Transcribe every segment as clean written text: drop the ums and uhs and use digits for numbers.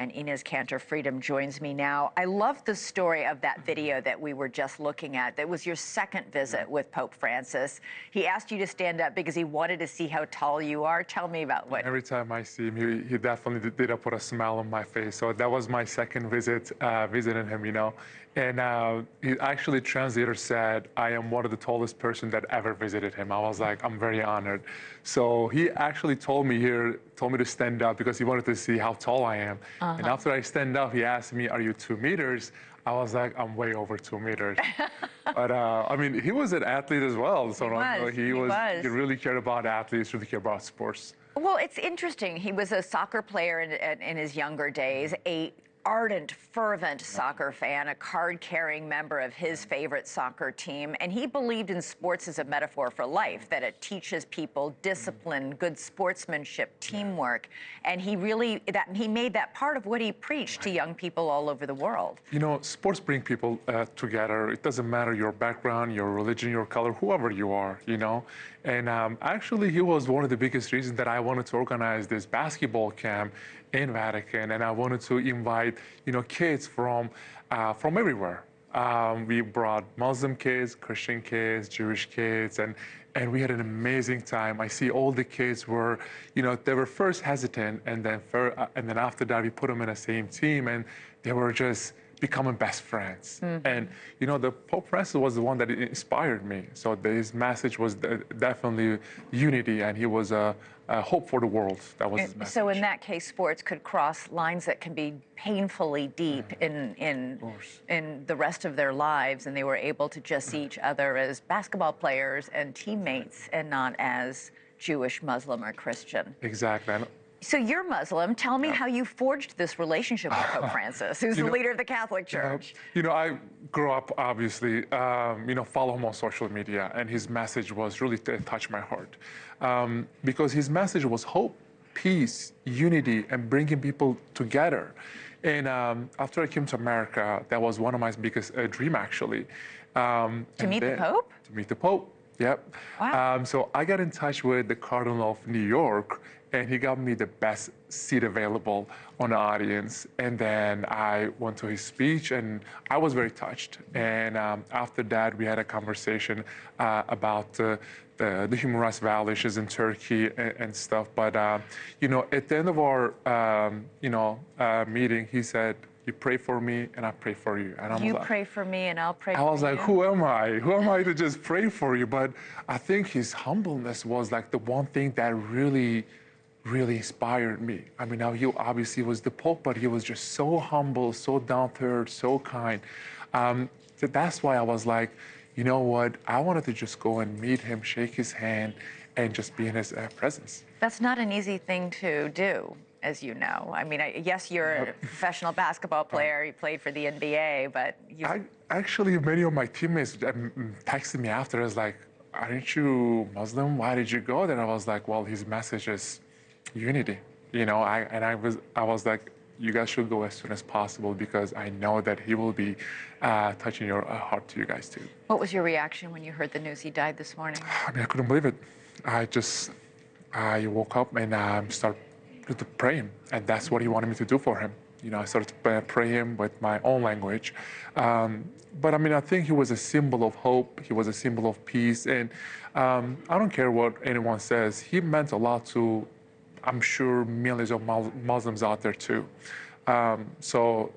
And Enes Kanter Freedom joins me now. I love the story of that video that we were just looking at. That was your second visit with Pope Francis. He asked you to stand up because he wanted to see how tall you are. Tell me about what. Every time I see him, he definitely did put a smile on my face. So that was my second visit, visiting him, you know. And he actually, translator said, I am one of the tallest person that ever visited him. I was like, I'm very honored. So he actually told me to stand up because he wanted to see how tall I am. And after I stand up, he asked me, are you 2 meters? I was like, I'm way over 2 meters. But I mean, he was an athlete as well. So he really cared about athletes, really cared about sports. Well, it's interesting. He was a soccer player in his younger days, a ardent, fervent soccer fan, a card-carrying member of his favorite soccer team, and he believed in sports as a metaphor for life, that it teaches people discipline, good sportsmanship, teamwork, and he made that part of what he preached to young people all over the world. You know, sports bring people together. It doesn't matter your background, your religion, your color, whoever you are, you know. And actually, he was one of the biggest reasons that I wanted to organize this basketball camp in Vatican, and I wanted to invite, you know, kids from everywhere. We brought Muslim kids, Christian kids, Jewish kids, and we had an amazing time. I see all the kids were, you know, they were first hesitant, and then after that we put them in the same team, and they were just becoming best friends. And you know, the Pope Francis was the one that inspired me. So his message was definitely unity, and he was a hope for the world. That was his message. So in that case, sports could cross lines that can be painfully deep in the rest of their lives, and they were able to just see each other as basketball players and teammates, and not as Jewish, Muslim, or Christian. Exactly. So you're Muslim. Tell me how you forged this relationship with Pope Francis, who's the leader of the Catholic Church. You know, I grew up, obviously, you know, follow him on social media, and his message was really touched my heart. Because his message was hope, peace, unity, and bringing people together. And after I came to America, that was one of my biggest dream, actually. To meet the Pope? To meet the Pope, yep. Wow. So I got in touch with the Cardinal of New York, and he got me the best seat available on the audience. And then I went to his speech, and I was very touched. And after that, we had a conversation about the human rights violations in Turkey and stuff. But, you know, at the end of our, meeting, he said, you pray for me, and I pray for you. And you pray for me, and I'll pray for you. I was like, who am I? Who am I to just pray for you? But I think his humbleness was like the one thing that really inspired me. I mean, now he obviously was the Pope, but he was just so humble, so down to earth, so kind. So that's why I was like, you know what? I wanted to just go and meet him, shake his hand, and just be in his presence. That's not an easy thing to do, as you know. I mean, yes, you're a professional basketball player. You played for the NBA, but Actually, many of my teammates texted me after. I was like, aren't you Muslim? Why did you go there? I was like, well, his message is unity, you know. I was like, you guys should go as soon as possible because I know that he will be touching your heart to you guys too. What was your reaction when you heard the news he died this morning? I mean, I couldn't believe it. I woke up and started to pray him, and that's what he wanted me to do for him. You know, I started to pray him with my own language. But I mean, I think he was a symbol of hope. He was a symbol of peace. And I don't care what anyone says. He meant a lot to, I'm sure, millions of Muslims out there too. So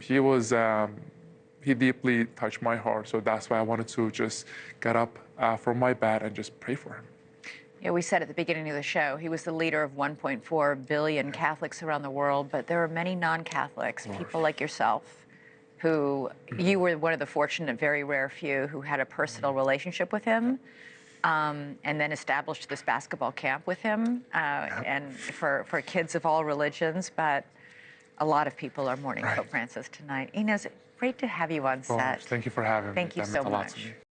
he deeply touched my heart. So that's why I wanted to just get up from my bed and just pray for him. Yeah, we said at the beginning of the show, he was the leader of 1.4 billion Catholics around the world, but there are many non-Catholics, people like yourself, who you were one of the fortunate, very rare few who had a personal relationship with him, and then established this basketball camp with him, and for kids of all religions. But a lot of people are mourning Pope Francis tonight. Enes, great to have you on set. Thank you for having me. Thank you so much.